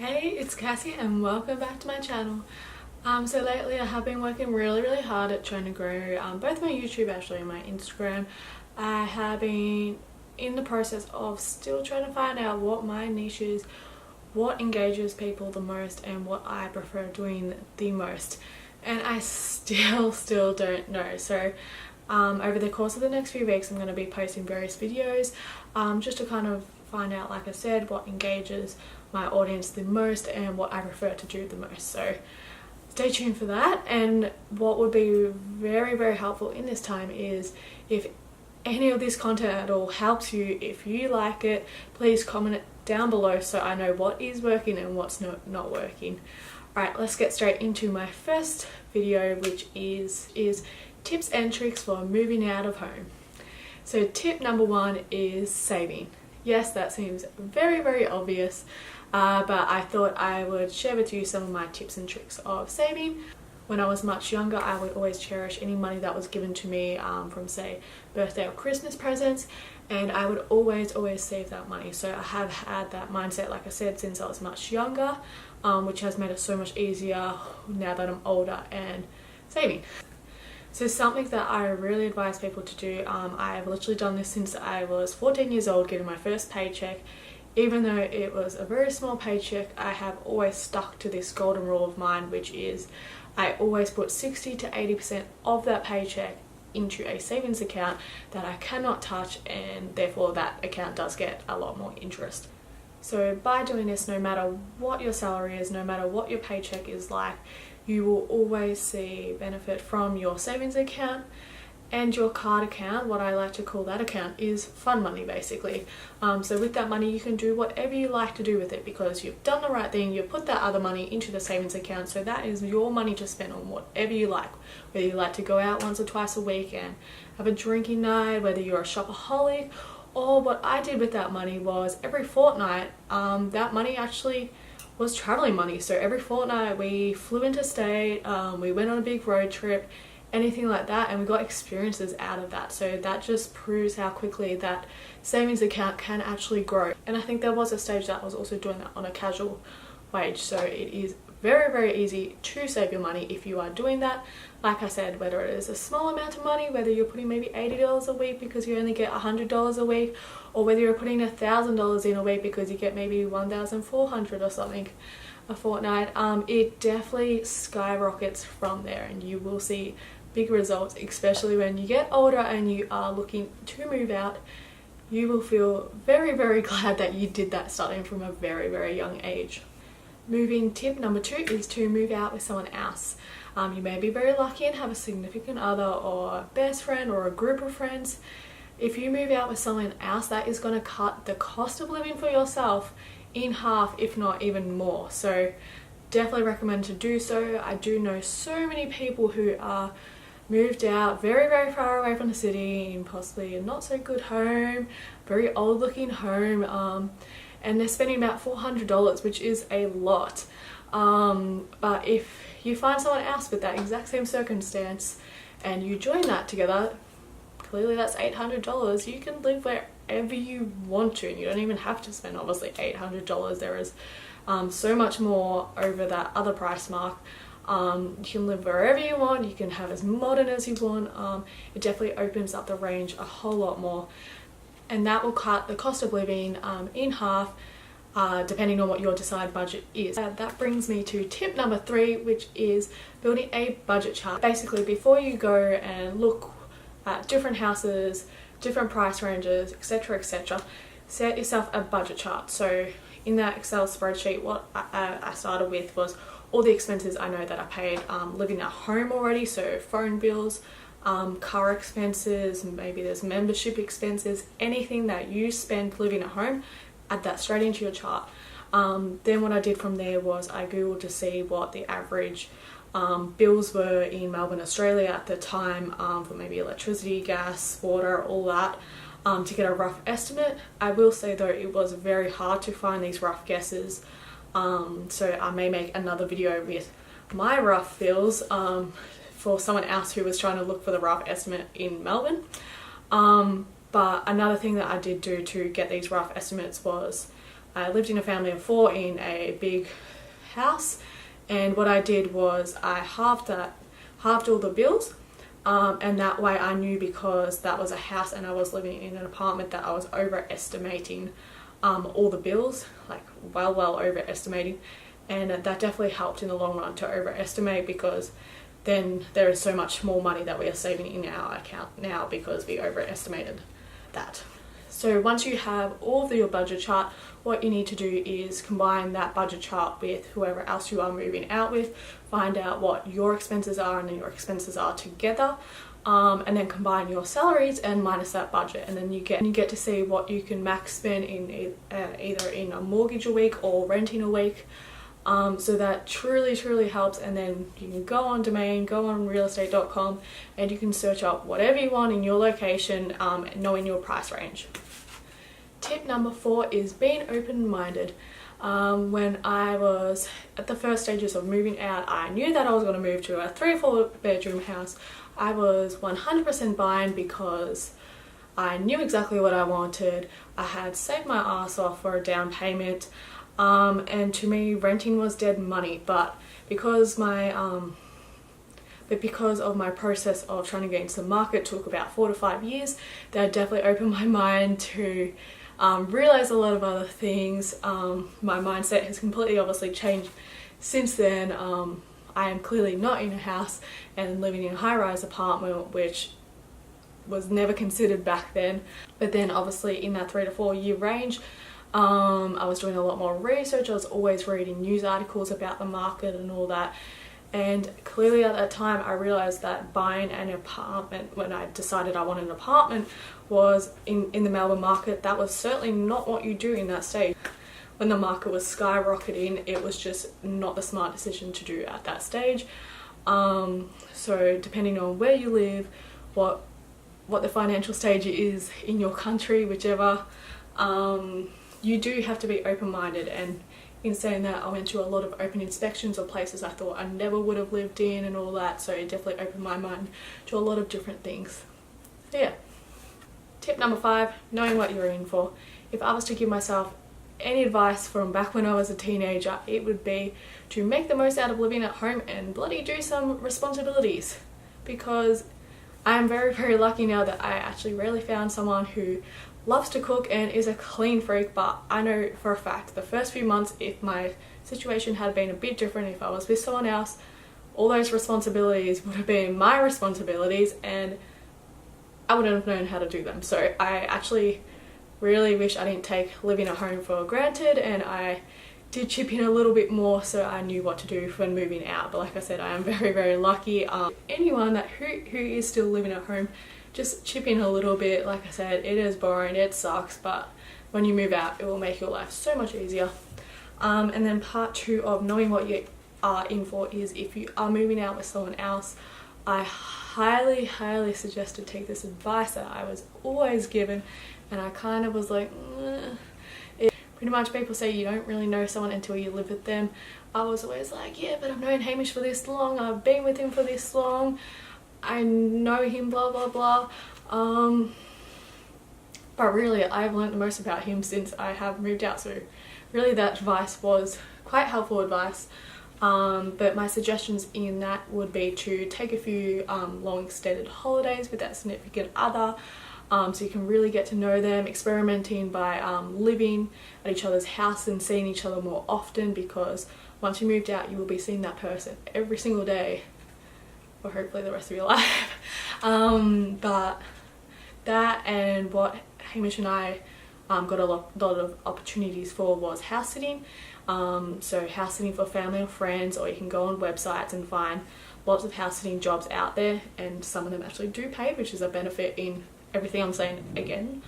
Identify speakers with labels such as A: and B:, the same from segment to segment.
A: Hey, it's Cassie and welcome back to my channel. So lately I have been working really hard at trying to grow both my YouTube actually and my Instagram. I have been in the process of still trying to find out what my niche is, what engages people the most and what I prefer doing the most. And I still don't know. So over the course of the next few weeks I'm going to be posting various videos just to kind of find out, like I said, what engages my audience the most and what I prefer to do the most. So stay tuned for that. And what would be very helpful in this time is if any of this content at all helps you, if you like it, please comment it down below so I know what is working and what's not working. Alright, let's get straight into my first video, which is tips and tricks for moving out of home. So tip number one is saving. Yes, that seems very obvious, but I thought I would share with you some of my tips and tricks of saving. When I was much younger, I would always cherish any money that was given to me from, say, birthday or Christmas presents, and I would always save that money. So I have had that mindset, like I said, since I was much younger, which has made it so much easier now that I'm older and saving. So something that I really advise people to do, I've literally done this since I was 14 years old, getting my first paycheck. Even though it was a very small paycheck, I have always stuck to this golden rule of mine, which is I always put 60 to 80% of that paycheck into a savings account that I cannot touch, and therefore that account does get a lot more interest. So by doing this, no matter what your salary is, no matter what your paycheck is like, you will always see benefit from your savings account. And your card account, what I like to call that account, is fun money basically. So with that money you can do whatever you like to do with it, because you've done the right thing, you've put that other money into the savings account, so that is your money to spend on whatever you like. Whether you like to go out once or twice a week and have a drinking night, whether you're a shopaholic, or what I did with that money was every fortnight, that money actually was traveling money. So every fortnight we flew interstate, we went on a big road trip, anything like that, and we got experiences out of that. So that just proves how quickly that savings account can actually grow. And I think there was a stage that I was also doing that on a casual wage. So it is very easy to save your money if you are doing that. Like I said, whether it is a small amount of money, whether you're putting maybe $80 a week because you only get $100 a week, or whether you're putting $1,000 in a week because you get maybe $1,400 or something a fortnight, it definitely skyrockets from there, and you will see big results, especially when you get older and you are looking to move out. You will feel very glad that you did that starting from a very young age. Moving tip number two is to move out with someone else. You may be very lucky and have a significant other or best friend or a group of friends. If you move out with someone else, that is going to cut the cost of living for yourself in half, if not even more. So definitely recommend to do so. I do know so many people who are moved out very far away from the city in possibly a not so good home, very old looking home, and they're spending about $400, which is a lot. But if you find someone else with that exact same circumstance and you join that together, clearly that's $800. You can live wherever you want to, and you don't even have to spend obviously $800. There is so much more over that other price mark. You can live wherever you want, you can have as modern as you want. It definitely opens up the range a whole lot more, and that will cut the cost of living in half, depending on what your desired budget is. That brings me to tip number three, which is building a budget chart. Basically, before you go and look at different houses, different price ranges, etc, set yourself a budget chart. So in that Excel spreadsheet, what I started with was all the expenses I know that I paid living at home already, so phone bills, car expenses, maybe there's membership expenses, anything that you spend living at home, add that straight into your chart. Then what I did from there was I googled to see what the average bills were in Melbourne, Australia at the time, for maybe electricity, gas, water, all that, to get a rough estimate. I will say though, it was very hard to find these rough guesses, so I may make another video with my rough bills for someone else who was trying to look for the rough estimate in Melbourne. But another thing that I did do to get these rough estimates was I lived in a family of 4 in a big house, and what I did was I halved all the bills, and that way I knew, because that was a house and I was living in an apartment, that I was overestimating all the bills, like well overestimating, and that definitely helped in the long run to overestimate, because then there is so much more money that we are saving in our account now because we overestimated that. So once you have all of your budget chart, what you need to do is combine that budget chart with whoever else you are moving out with, find out what your expenses are and then your expenses are together, and then combine your salaries and minus that budget, and then you get to see what you can max spend in either in a mortgage a week or renting a week. So that truly helps, and then you can go on Domain, go on realestate.com, and you can search up whatever you want in your location, knowing your price range. Tip number 4 is being open-minded. When I was at the first stages of moving out, I knew that I was going to move to a 3 or 4 bedroom house. I was 100% buying because I knew exactly what I wanted. I had saved my ass off for a down payment. And to me, renting was dead money, but because of my process of trying to get into the market took about 4 to 5 years, that definitely opened my mind to realize a lot of other things. My mindset has completely obviously changed since then. I am clearly not in a house and living in a high-rise apartment, which was never considered back then. But then obviously in that 3 to 4 year range, I was doing a lot more research. I was always reading news articles about the market and all that, and clearly at that time I realized that buying an apartment, when I decided I wanted an apartment, was in the Melbourne market, that was certainly not what you do in that stage. When the market was skyrocketing, it was just not the smart decision to do at that stage. So depending on where you live, what the financial stage is in your country, whichever, you do have to be open-minded. And in saying that, I went to a lot of open inspections of places I thought I never would have lived in and all that, so it definitely opened my mind to a lot of different things. So yeah. Tip number 5, knowing what you're in for. If I was to give myself any advice from back when I was a teenager, it would be to make the most out of living at home and bloody do some responsibilities, because I am very lucky now that I actually rarely found someone who loves to cook and is a clean freak. But I know for a fact the first few months, if my situation had been a bit different, if I was with someone else, all those responsibilities would have been my responsibilities and I wouldn't have known how to do them. So I actually really wish I didn't take living at home for granted, and I did chip in a little bit more so I knew what to do when moving out. But like I said, I am very lucky. Anyone who is still living at home, just chip in a little bit. Like I said, it is boring, it sucks, but when you move out, it will make your life so much easier. And then part 2 of knowing what you are in for is, if you are moving out with someone else, I highly suggest to take this advice that I was always given, and I kind of was like, pretty much people say you don't really know someone until you live with them. I was always like, yeah, but I've known Hamish for this long, I've been with him for this long, I know him, blah blah. But really I've learned the most about him since I have moved out, so really that advice was quite helpful advice. But my suggestions in that would be to take a few long extended holidays with that significant other, so you can really get to know them, experimenting by living at each other's house and seeing each other more often, because once you moved out you will be seeing that person every single day, or hopefully the rest of your life. But that, and what Hamish and I got a lot of opportunities for, was house sitting. So house sitting for family or friends, or you can go on websites and find lots of house sitting jobs out there, and some of them actually do pay, which is a benefit in everything I'm saying again.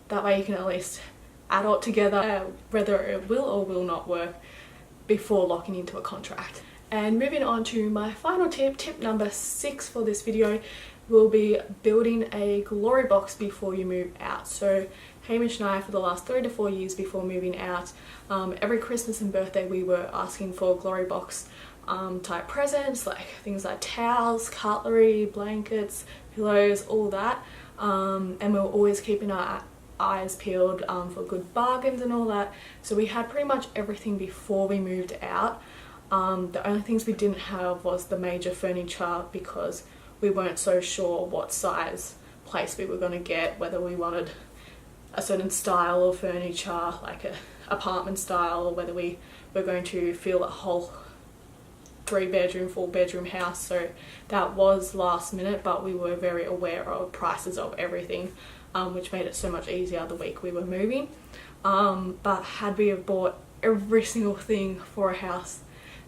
A: That way you can at least adult together whether it will or will not work before locking into a contract. And moving on to my final tip, tip number 6 for this video, will be building a glory box before you move out. So Hamish and I, for the last 3 to 4 years before moving out, every Christmas and birthday we were asking for glory box type presents, like things like towels, cutlery, blankets, pillows, all that. And we were always keeping our eyes peeled for good bargains and all that. So we had pretty much everything before we moved out. The only things we didn't have was the major furniture because we weren't so sure what size place we were going to get, whether we wanted a certain style of furniture, like a apartment style, or whether we were going to fill a whole 3-bedroom, 4-bedroom house. So that was last minute, but we were very aware of prices of everything, which made it so much easier the week we were moving. But had we have bought every single thing for a house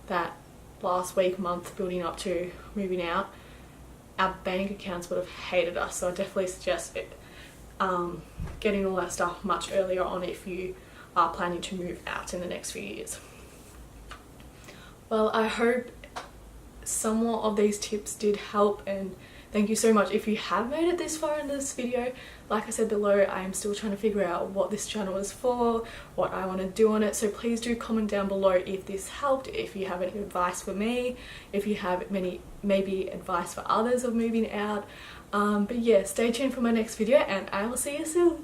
A: that last week, month building up to moving out, our bank accounts would have hated us. So I definitely suggest it, getting all that stuff much earlier on if you are planning to move out in the next few years. Well, I hope somewhat of these tips did help, and thank you so much if you have made it this far in this video. Like I said below, I am still trying to figure out what this channel is for, what I want to do on it, so please do comment down below if this helped, if you have any advice for me, if you have maybe advice for others of moving out. But yeah, stay tuned for my next video and I will see you soon.